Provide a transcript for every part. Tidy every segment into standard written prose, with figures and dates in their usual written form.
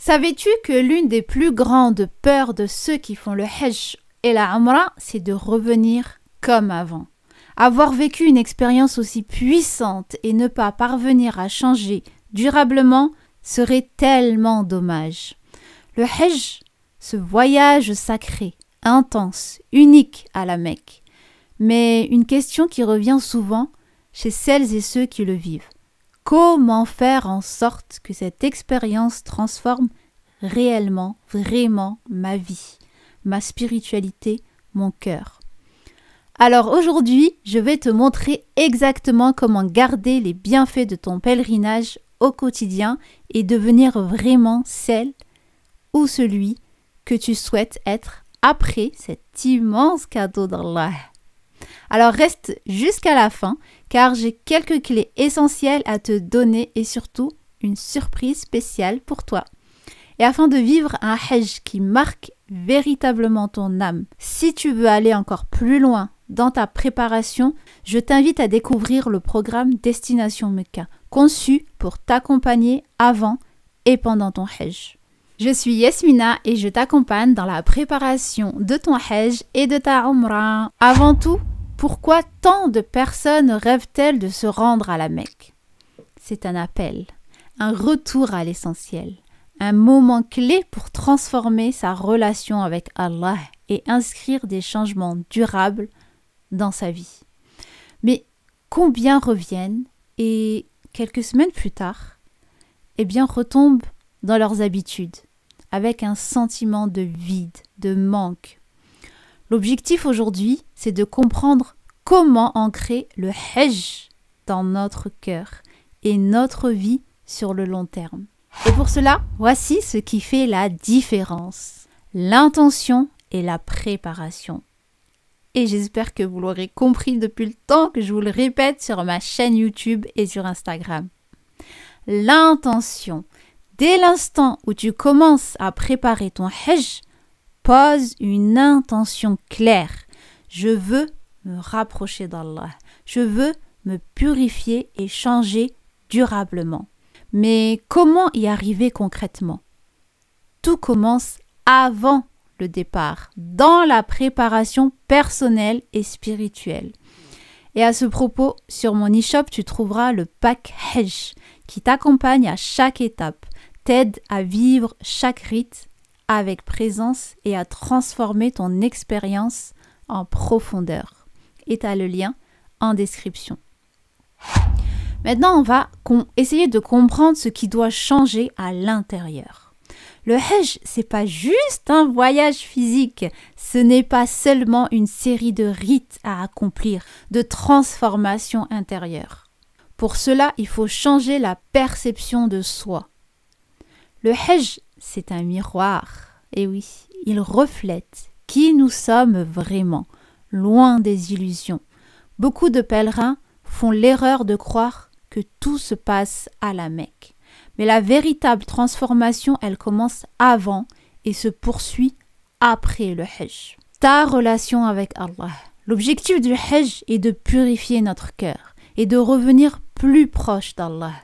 Savais-tu que l'une des plus grandes peurs de ceux qui font le Hajj et la Umrah, c'est de revenir comme avant? Avoir vécu une expérience aussi puissante et ne pas parvenir à changer durablement serait tellement dommage. Le Hajj, ce voyage sacré, intense, unique à la Mecque. Mais une question qui revient souvent chez celles et ceux qui le vivent. Comment faire en sorte que cette expérience transforme réellement, vraiment ma vie, ma spiritualité, mon cœur? Alors aujourd'hui, je vais te montrer exactement comment garder les bienfaits de ton pèlerinage au quotidien et devenir vraiment celle ou celui que tu souhaites être après cet immense cadeau d'Allah. Alors reste jusqu'à la fin car j'ai quelques clés essentielles à te donner et surtout une surprise spéciale pour toi. Et afin de vivre un Hajj qui marque véritablement ton âme, si tu veux aller encore plus loin dans ta préparation, je t'invite à découvrir le programme Destination Mecca, conçu pour t'accompagner avant et pendant ton Hajj. Je suis Yasmina et je t'accompagne dans la préparation de ton Hajj et de ta Umrah. Avant tout, pourquoi tant de personnes rêvent-elles de se rendre à la Mecque? C'est un appel, un retour à l'essentiel, un moment clé pour transformer sa relation avec Allah et inscrire des changements durables dans sa vie. Mais combien reviennent et quelques semaines plus tard, retombent dans leurs habitudes, avec un sentiment de vide, de manque. L'objectif aujourd'hui, c'est de comprendre comment ancrer le Hajj dans notre cœur et notre vie sur le long terme. Et pour cela, voici ce qui fait la différence: l'intention et la préparation. Et j'espère que vous l'aurez compris depuis le temps que je vous le répète sur ma chaîne YouTube et sur Instagram. L'intention. Dès l'instant où tu commences à préparer ton Hajj, pose une intention claire. Je veux me rapprocher d'Allah. Je veux me purifier et changer durablement. Mais comment y arriver concrètement? Tout commence avant le départ, dans la préparation personnelle et spirituelle. Et à ce propos, sur mon e-shop, tu trouveras le pack Hajj qui t'accompagne à chaque étape, t'aide à vivre chaque rite avec présence et à transformer ton expérience en profondeur. Et tu as le lien en description. Maintenant, on va essayer de comprendre ce qui doit changer à l'intérieur. Le Hajj, c'est pas juste un voyage physique, ce n'est pas seulement une série de rites à accomplir, de transformations intérieures. Pour cela, il faut changer la perception de soi. Le Hajj, c'est un miroir, et oui, il reflète qui nous sommes vraiment, loin des illusions. Beaucoup de pèlerins font l'erreur de croire que tout se passe à la Mecque. Mais la véritable transformation, elle commence avant et se poursuit après le Hajj. Ta relation avec Allah. L'objectif du Hajj est de purifier notre cœur et de revenir plus proche d'Allah.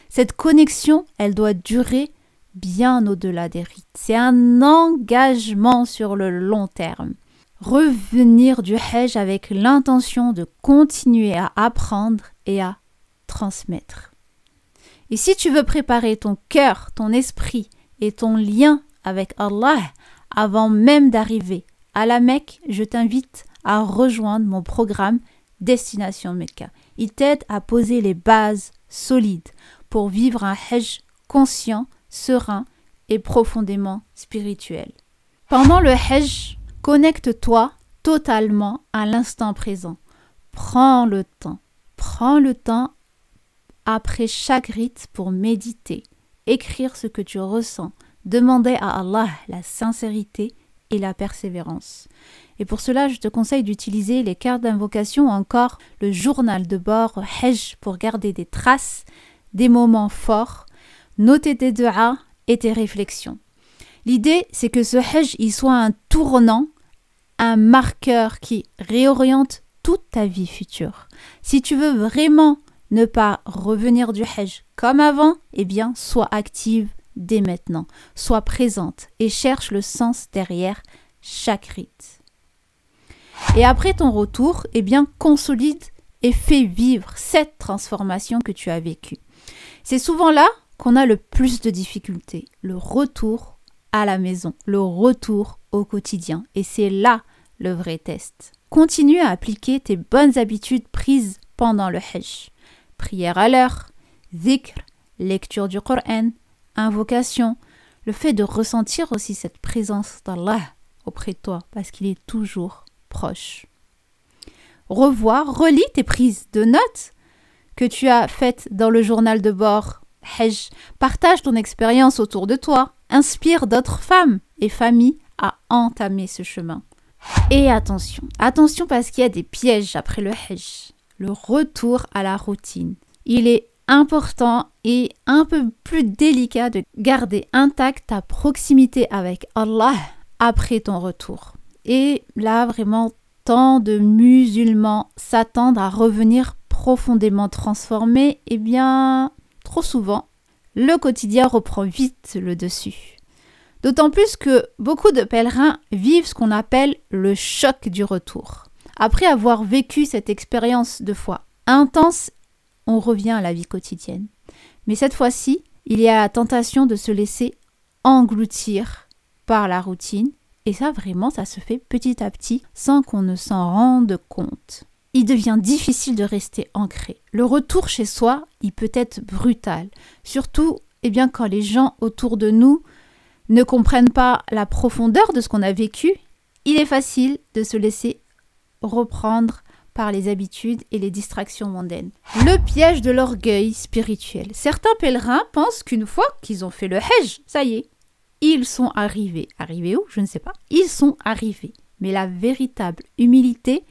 Cette connexion, elle doit durer bien au-delà des rites. C'est un engagement sur le long terme. Revenir du Hajj avec l'intention de continuer à apprendre et à transmettre. Et si tu veux préparer ton cœur, ton esprit et ton lien avec Allah avant même d'arriver à la Mecque, je t'invite à rejoindre mon programme Destination Mecca. Il t'aide à poser les bases solides pour vivre un Hajj conscient, serein et profondément spirituel. Pendant le Hajj, connecte-toi totalement à l'instant présent. Prends le temps après chaque rite pour méditer, écrire ce que tu ressens, demander à Allah la sincérité et la persévérance. Et pour cela, je te conseille d'utiliser les cartes d'invocation ou encore le journal de bord Hajj pour garder des traces, des moments forts, noter tes du'as et tes réflexions. L'idée, c'est que ce Hajj il soit un tournant, un marqueur qui réoriente toute ta vie future. Si tu veux vraiment ne pas revenir du Hajj comme avant, sois active dès maintenant. Sois présente et cherche le sens derrière chaque rite. Et après ton retour, eh bien, consolide et fais vivre cette transformation que tu as vécue. C'est souvent là qu'on a le plus de difficultés, le retour à la maison, le retour au quotidien. Et c'est là le vrai test. Continue à appliquer tes bonnes habitudes prises pendant le Hajj. Prière à l'heure, dhikr, lecture du Coran, invocation, le fait de ressentir aussi cette présence d'Allah auprès de toi parce qu'il est toujours proche. Relis tes prises de notes que tu as faites dans le journal de bord Hajj. Partage ton expérience autour de toi. Inspire d'autres femmes et familles à entamer ce chemin. Et attention parce qu'il y a des pièges après le Hajj. Le retour à la routine. Il est important et un peu plus délicat de garder intacte ta proximité avec Allah après ton retour. Et là, vraiment, tant de musulmans s'attendent à revenir profondément transformés. Eh bien, trop souvent, le quotidien reprend vite le dessus. D'autant plus que beaucoup de pèlerins vivent ce qu'on appelle le choc du retour. Après avoir vécu cette expérience de foi intense, on revient à la vie quotidienne. Mais cette fois-ci, il y a la tentation de se laisser engloutir par la routine. Et ça, vraiment, ça se fait petit à petit sans qu'on ne s'en rende compte. Il devient difficile de rester ancré. Le retour chez soi, il peut être brutal. Surtout, eh bien, quand les gens autour de nous ne comprennent pas la profondeur de ce qu'on a vécu, il est facile de se laisser reprendre par les habitudes et les distractions mondaines. Le piège de l'orgueil spirituel. Certains pèlerins pensent qu'une fois qu'ils ont fait le Hajj, ça y est, ils sont arrivés. Arrivés où? Je ne sais pas. Ils sont arrivés. Mais la véritable humilité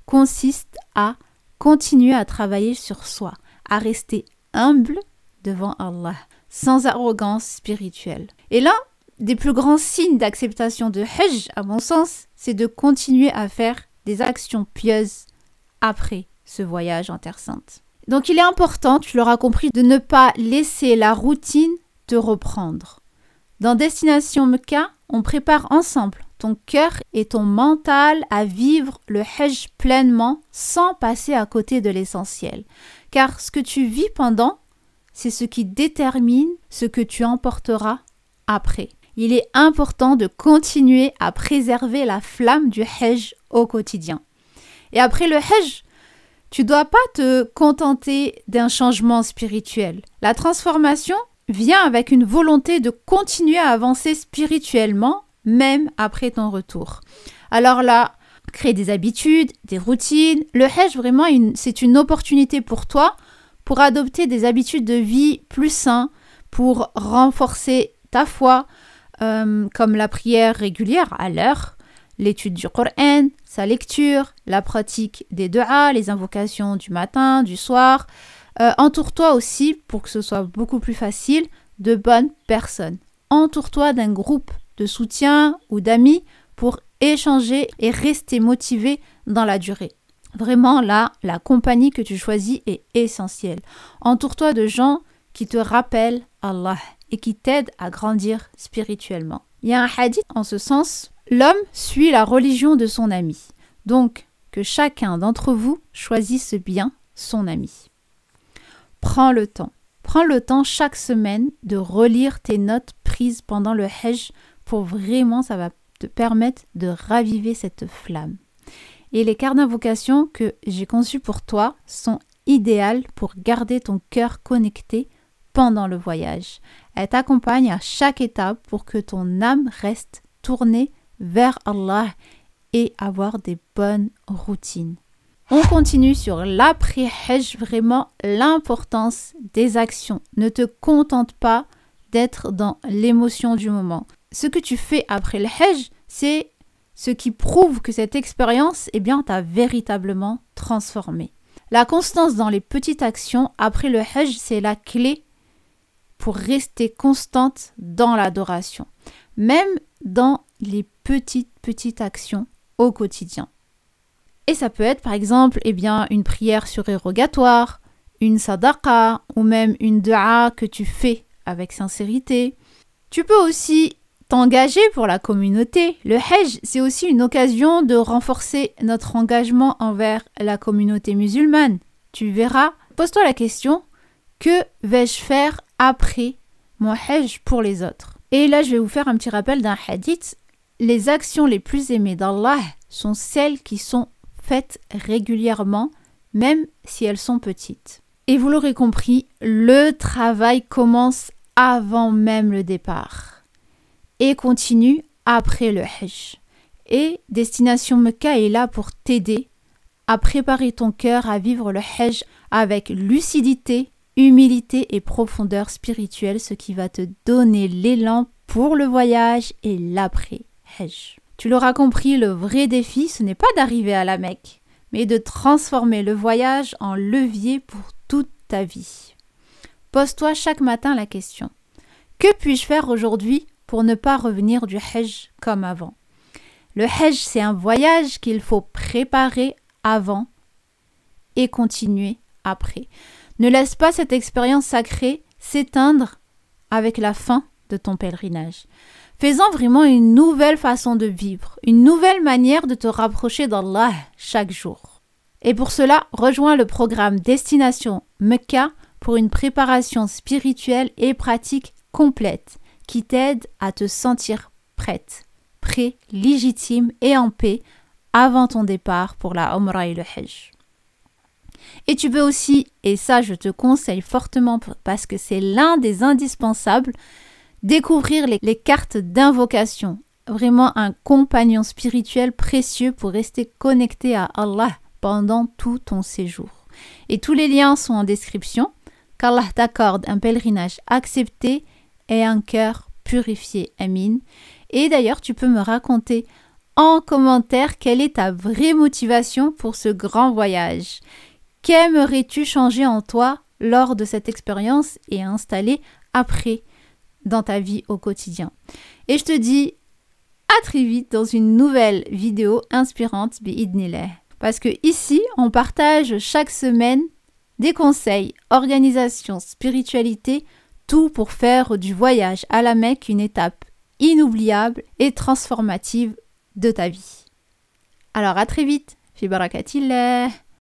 consiste à continuer à travailler sur soi, à rester humble devant Allah, sans arrogance spirituelle. Et là, des plus grands signes d'acceptation de Hajj, à mon sens, c'est de continuer à faire des actions pieuses après ce voyage en Terre Sainte. Donc il est important, tu l'auras compris, de ne pas laisser la routine te reprendre. Dans Destination Mecca, on prépare ensemble ton cœur et ton mental à vivre le Hajj pleinement sans passer à côté de l'essentiel. Car ce que tu vis pendant, c'est ce qui détermine ce que tu emporteras après. Il est important de continuer à préserver la flamme du Hajj au quotidien. Et après le Hajj, tu ne dois pas te contenter d'un changement spirituel. La transformation vient avec une volonté de continuer à avancer spirituellement, même après ton retour. Alors là, crée des habitudes, des routines. Le Hajj, vraiment, c'est une opportunité pour toi pour adopter des habitudes de vie plus saines, pour renforcer ta foi, comme la prière régulière à l'heure, l'étude du Coran, sa lecture, la pratique des du'as, les invocations du matin, du soir. Entoure-toi aussi, pour que ce soit beaucoup plus facile, de bonnes personnes. Entoure-toi d'un groupe de soutien ou d'amis pour échanger et rester motivé dans la durée. Vraiment, là, la compagnie que tu choisis est essentielle. Entoure-toi de gens qui te rappellent Allah et qui t'aident à grandir spirituellement. Il y a un hadith en ce sens, l'homme suit la religion de son ami. Donc, que chacun d'entre vous choisisse bien son ami. Prends le temps chaque semaine de relire tes notes prises pendant le Hajj pour vraiment, ça va te permettre de raviver cette flamme. Et les cartes d'invocation que j'ai conçus pour toi sont idéales pour garder ton cœur connecté pendant le voyage. Elle t'accompagne à chaque étape pour que ton âme reste tournée vers Allah et avoir des bonnes routines. On continue sur l'après-Hajj, vraiment l'importance des actions. Ne te contente pas d'être dans l'émotion du moment. Ce que tu fais après le Hajj, c'est ce qui prouve que cette expérience, eh bien, t'a véritablement transformé. La constance dans les petites actions après le Hajj, c'est la clé pour rester constante dans l'adoration, même dans les petites actions au quotidien. Et ça peut être par exemple une prière surérogatoire, une sadaqa ou même une dua que tu fais avec sincérité. Tu peux aussi t'engager pour la communauté. Le Hajj, c'est aussi une occasion de renforcer notre engagement envers la communauté musulmane. Tu verras, pose-toi la question, que vais-je faire après mon Hajj pour les autres? Et là, je vais vous faire un petit rappel d'un hadith. Les actions les plus aimées d'Allah sont celles qui sont faites régulièrement, même si elles sont petites. Et vous l'aurez compris, le travail commence avant même le départ et continue après le Hajj. Et Destination Mecca est là pour t'aider à préparer ton cœur à vivre le Hajj avec lucidité, humilité et profondeur spirituelle, ce qui va te donner l'élan pour le voyage et l'après-Hajj. Tu l'auras compris, le vrai défi, ce n'est pas d'arriver à la Mecque, mais de transformer le voyage en levier pour toute ta vie. Pose-toi chaque matin la question: que puis-je faire aujourd'hui pour ne pas revenir du Hajj comme avant? Le Hajj, c'est un voyage qu'il faut préparer avant et continuer après. Ne laisse pas cette expérience sacrée s'éteindre avec la fin de ton pèlerinage. Fais-en vraiment une nouvelle façon de vivre, une nouvelle manière de te rapprocher d'Allah chaque jour. Et pour cela, rejoins le programme Destination Mecca pour une préparation spirituelle et pratique complète qui t'aide à te sentir prête, prêt, légitime et en paix avant ton départ pour la Umrah et le Hajj. Et tu peux aussi, et ça je te conseille fortement parce que c'est l'un des indispensables, découvrir les cartes d'invocation. Vraiment un compagnon spirituel précieux pour rester connecté à Allah pendant tout ton séjour. Et tous les liens sont en description. Qu'Allah t'accorde un pèlerinage accepté et un cœur purifié. Amin. Et d'ailleurs, tu peux me raconter en commentaire quelle est ta vraie motivation pour ce grand voyage. Qu'aimerais-tu changer en toi lors de cette expérience et installer après dans ta vie au quotidien? Et je te dis à très vite dans une nouvelle vidéo inspirante bi'idnillah. Parce que ici, on partage chaque semaine des conseils, organisation, spiritualité, tout pour faire du voyage à la Mecque une étape inoubliable et transformative de ta vie. Alors à très vite, fi barakatillah.